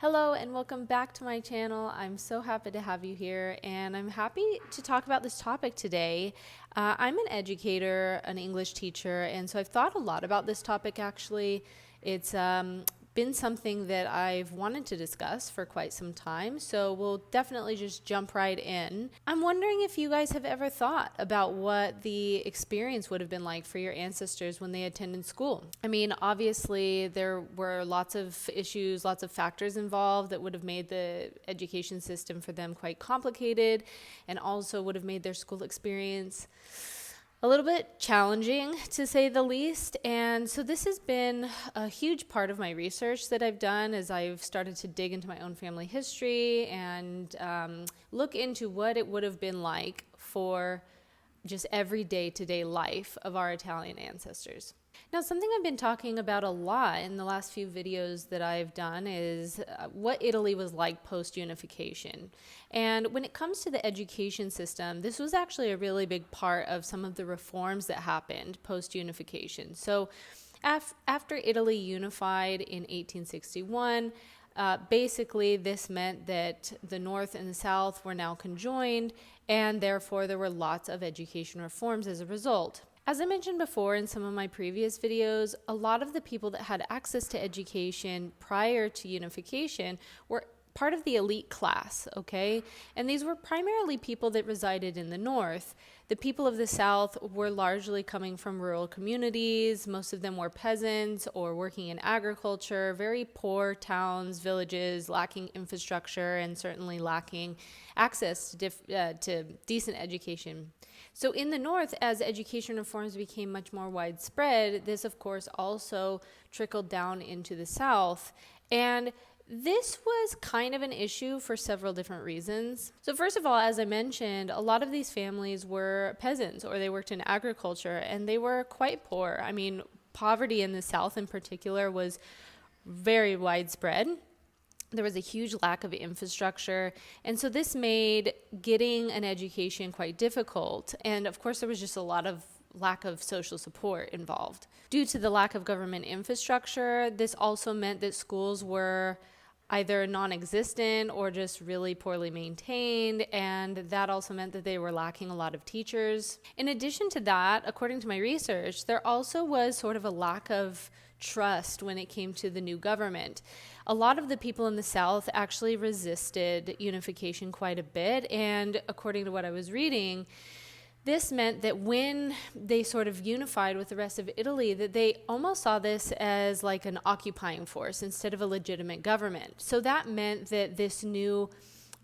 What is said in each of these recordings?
Hello and welcome back to my channel. I'm so happy to have you here, and I'm happy to talk about this topic today. I'm an educator, an English teacher, and so I've thought a lot about this topic actually. It's been something that I've wanted to discuss for quite some time, so we'll definitely just jump right in. I'm wondering if you guys have ever thought about what the experience would have been like for your ancestors when they attended school. I mean, obviously there were lots of issues, lots of factors involved that would have made the education system for them quite complicated, and also would have made their school experience a little bit challenging, to say the least. And so this has been a huge part of my research that I've done as I've started to dig into my own family history and look into what it would have been like for just every day-to-day life of our Italian ancestors. Now, something I've been talking about a lot in the last few videos that I've done is what Italy was like post-unification. And when it comes to the education system, this was actually a really big part of some of the reforms that happened post-unification. So after Italy unified in 1861, basically this meant that the North and the South were now conjoined, and therefore there were lots of education reforms as a result. As I mentioned before in some of my previous videos, a lot of the people that had access to education prior to unification were part of the elite class, okay? And these were primarily people that resided in the North. The people of the South were largely coming from rural communities. Most of them were peasants or working in agriculture, very poor towns, villages, lacking infrastructure, and certainly lacking access to decent education. So in the North, as education reforms became much more widespread, this of course also trickled down into the South. And this was kind of an issue for several different reasons. So first of all, as I mentioned, a lot of these families were peasants or they worked in agriculture, and they were quite poor. I mean, poverty in the South in particular was very widespread. There was a huge lack of infrastructure, and so this made getting an education quite difficult. And of course, there was just a lot of lack of social support involved. Due to the lack of government infrastructure, this also meant that schools were either non-existent or just really poorly maintained, and that also meant that they were lacking a lot of teachers. In addition to that, according to my research, there also was sort of a lack of trust when it came to the new government. A lot of the people in the South actually resisted unification quite a bit, and according to what I was reading, this meant that when they sort of unified with the rest of Italy, that they almost saw this as like an occupying force instead of a legitimate government. So that meant that this new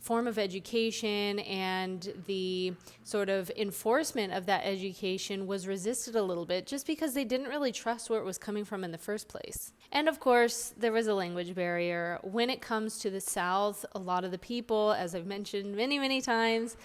form of education and the sort of enforcement of that education was resisted a little bit, just because they didn't really trust where it was coming from in the first place. And of course, there was a language barrier. When it comes to the South, a lot of the people, as I've mentioned many, many times,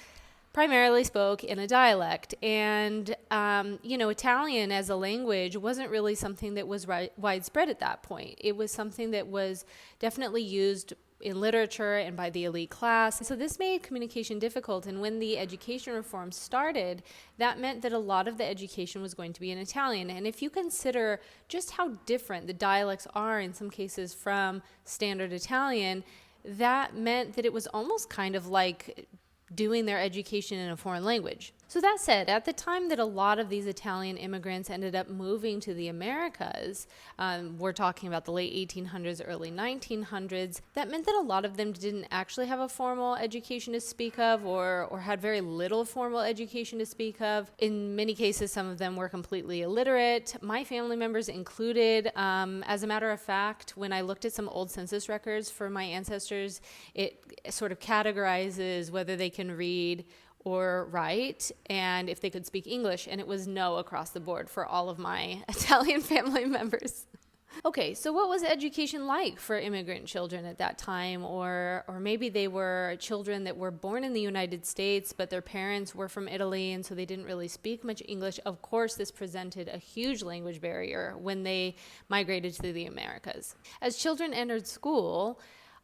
primarily spoke in a dialect. And, Italian as a language wasn't really something that was widespread at that point. It was something that was definitely used in literature and by the elite class. So this made communication difficult. And when the education reform started, that meant that a lot of the education was going to be in Italian. And if you consider just how different the dialects are in some cases from standard Italian, that meant that it was almost kind of like doing their education in a foreign language. So that said, at the time that a lot of these Italian immigrants ended up moving to the Americas, we're talking about the late 1800s, early 1900s, that meant that a lot of them didn't actually have a formal education to speak of, or had very little formal education to speak of. In many cases, some of them were completely illiterate, my family members included. As a matter of fact, when I looked at some old census records for my ancestors, it sort of categorizes whether they can read or write, and if they could speak English, and it was no across the board for all of my Italian family members. Okay, so what was education like for immigrant children at that time? Or maybe they were children that were born in the United States, but their parents were from Italy, and so they didn't really speak much English. Of course, this presented a huge language barrier when they migrated to the Americas. As children entered school,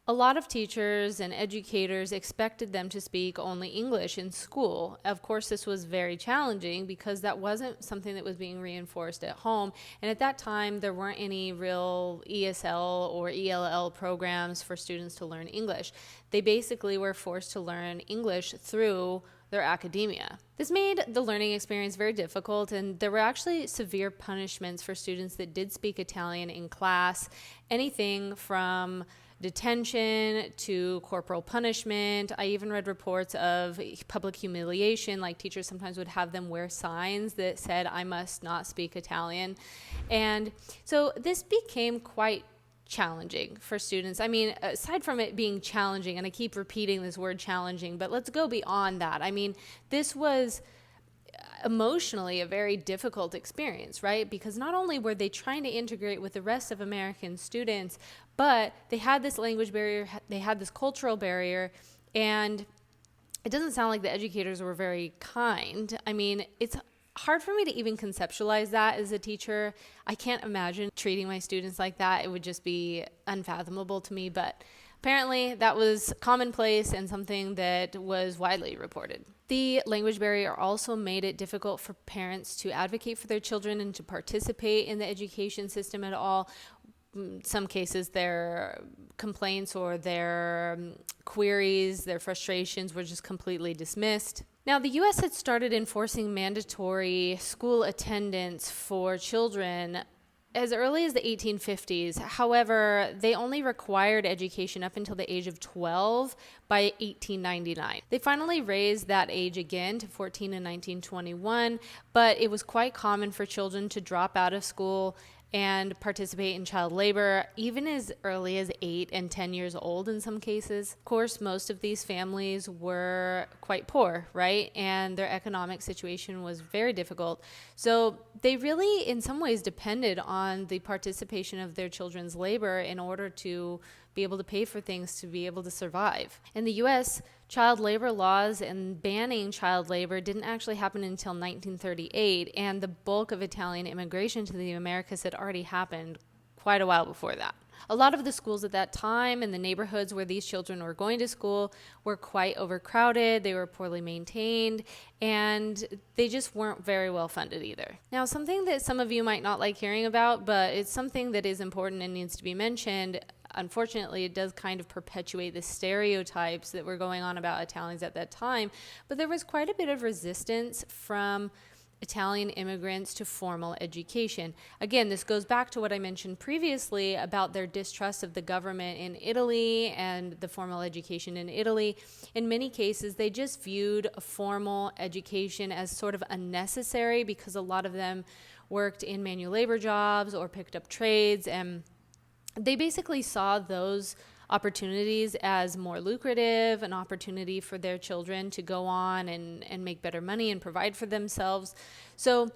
A lot of teachers and educators expected them to speak only English in school. Of course, this was very challenging because that wasn't something that was being reinforced at home. And at that time, there weren't any real ESL or ELL programs for students to learn English. They basically were forced to learn English through their academia. This made the learning experience very difficult, and there were actually severe punishments for students that did speak Italian in class, anything from detention to corporal punishment. I even read reports of public humiliation, like teachers sometimes would have them wear signs that said, "I must not speak Italian." And so this became quite challenging for students. I mean, aside from it being challenging, and I keep repeating this word challenging, but let's go beyond that. I mean, this was emotionally a very difficult experience, right? Because not only were they trying to integrate with the rest of American students, but they had this language barrier, they had this cultural barrier, and it doesn't sound like the educators were very kind. I mean, it's hard for me to even conceptualize that as a teacher. I can't imagine treating my students like that. It would just be unfathomable to me, but apparently that was commonplace and something that was widely reported. The language barrier also made it difficult for parents to advocate for their children and to participate in the education system at all. In some cases, their complaints or their queries, their frustrations were just completely dismissed. Now, the U.S. had started enforcing mandatory school attendance for children as early as the 1850s. However, they only required education up until the age of 12 by 1899. They finally raised that age again to 14 in 1921, but it was quite common for children to drop out of school and participate in child labor even as early as 8 and 10 years old in some cases. Of course, most of these families were quite poor, right? And their economic situation was very difficult. So they really, in some ways, depended on the participation of their children's labor in order to be able to pay for things, to be able to survive. In the U.S., child labor laws and banning child labor didn't actually happen until 1938, and the bulk of Italian immigration to the Americas had already happened quite a while before that. A lot of the schools at that time and the neighborhoods where these children were going to school were quite overcrowded, they were poorly maintained, and they just weren't very well funded either. Now, something that some of you might not like hearing about, but it's something that is important and needs to be mentioned. Unfortunately, it does kind of perpetuate the stereotypes that were going on about Italians at that time, but there was quite a bit of resistance from Italian immigrants to formal education. Again, this goes back to what I mentioned previously about their distrust of the government in Italy and the formal education in Italy. In many cases, they just viewed a formal education as sort of unnecessary because a lot of them worked in manual labor jobs or picked up trades, and they basically saw those opportunities as more lucrative, an opportunity for their children to go on and make better money and provide for themselves. So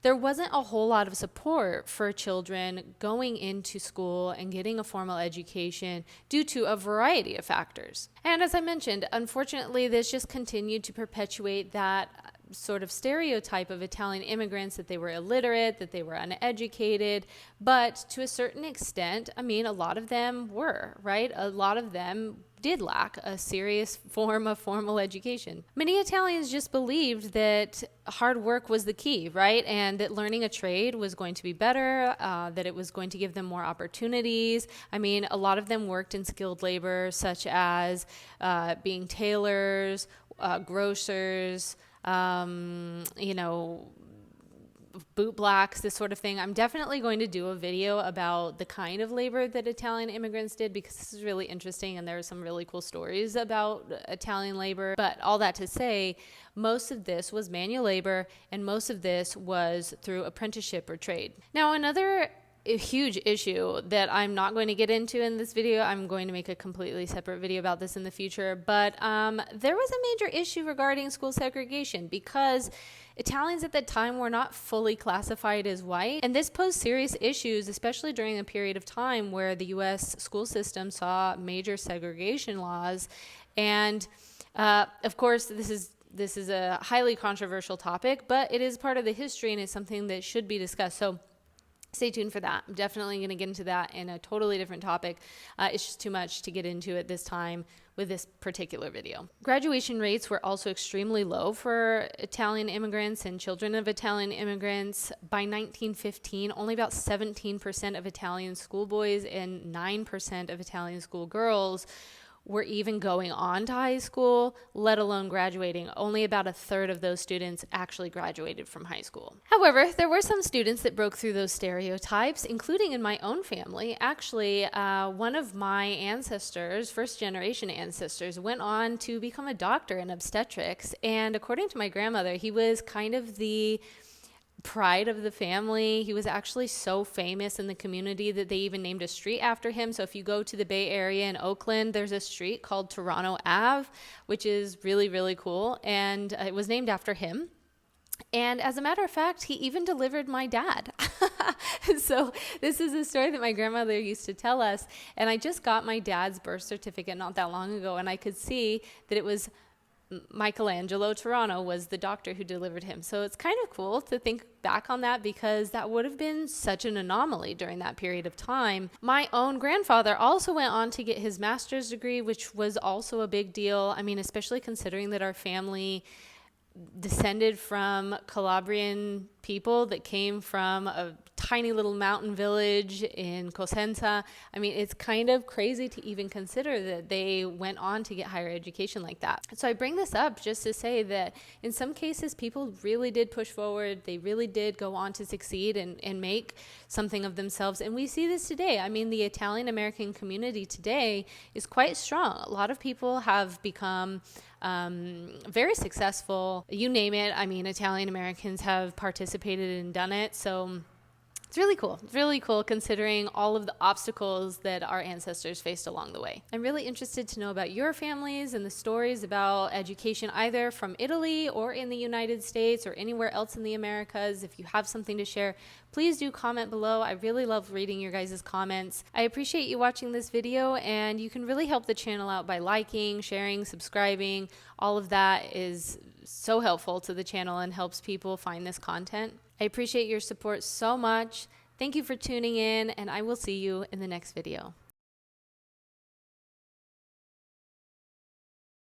there wasn't a whole lot of support for children going into school and getting a formal education due to a variety of factors. And as I mentioned, unfortunately, this just continued to perpetuate that sort of stereotype of Italian immigrants, that they were illiterate, that they were uneducated, but to a certain extent, I mean, a lot of them were, right? A lot of them did lack a serious form of formal education. Many Italians just believed that hard work was the key, right? And that learning a trade was going to be better, that it was going to give them more opportunities. I mean, a lot of them worked in skilled labor, such as being tailors, grocers, boot blacks, this sort of thing. I'm definitely going to do a video about the kind of labor that Italian immigrants did because this is really interesting and there are some really cool stories about Italian labor. But all that to say, most of this was manual labor and most of this was through apprenticeship or trade. Now, another huge issue that I'm not going to get into in this video, I'm going to make a completely separate video about this in the future, but there was a major issue regarding school segregation because Italians at that time were not fully classified as white, and this posed serious issues, especially during a period of time where the U.S. school system saw major segregation laws. And of course, this is a highly controversial topic, but it is part of the history and it's something that should be discussed. So stay tuned for that. I'm definitely going to get into that in a totally different topic. It's just too much to get into at this time with this particular video. Graduation rates were also extremely low for Italian immigrants and children of Italian immigrants. By 1915, only about 17% of Italian schoolboys and 9% of Italian schoolgirls were even going on to high school, let alone graduating. Only about a third of those students actually graduated from high school. However, there were some students that broke through those stereotypes, including in my own family. Actually, one of my ancestors, first generation ancestors, went on to become a doctor in obstetrics. And according to my grandmother, he was kind of the pride of the family. He was actually so famous in the community that they even named a street after him. So if you go to the Bay Area in Oakland, there's a street called Toronto Ave, which is really, really cool. And it was named after him. And as a matter of fact, he even delivered my dad. So this is a story that my grandmother used to tell us. And I just got my dad's birth certificate not that long ago, and I could see that it was Michelangelo Toronto was the doctor who delivered him. So it's kind of cool to think back on that, because that would have been such an anomaly during that period of time. My own grandfather also went on to get his master's degree, which was also a big deal. I mean, especially considering that our family descended from Calabrian people that came from a tiny little mountain village in Cosenza. I mean, it's kind of crazy to even consider that they went on to get higher education like that. So I bring this up just to say that in some cases, people really did push forward. They really did go on to succeed and make something of themselves. And we see this today. I mean, the Italian American community today is quite strong. A lot of people have become very successful. You name it. I mean, Italian Americans have participated and done it. So it's really cool. It's really cool considering all of the obstacles that our ancestors faced along the way. I'm really interested to know about your families and the stories about education, either from Italy or in the United States or anywhere else in the Americas. If you have something to share, please do comment below. I really love reading your guys' comments. I appreciate you watching this video, and you can really help the channel out by liking, sharing, subscribing. All of that is so helpful to the channel and helps people find this content. I appreciate your support so much. Thank you for tuning in, and I will see you in the next video.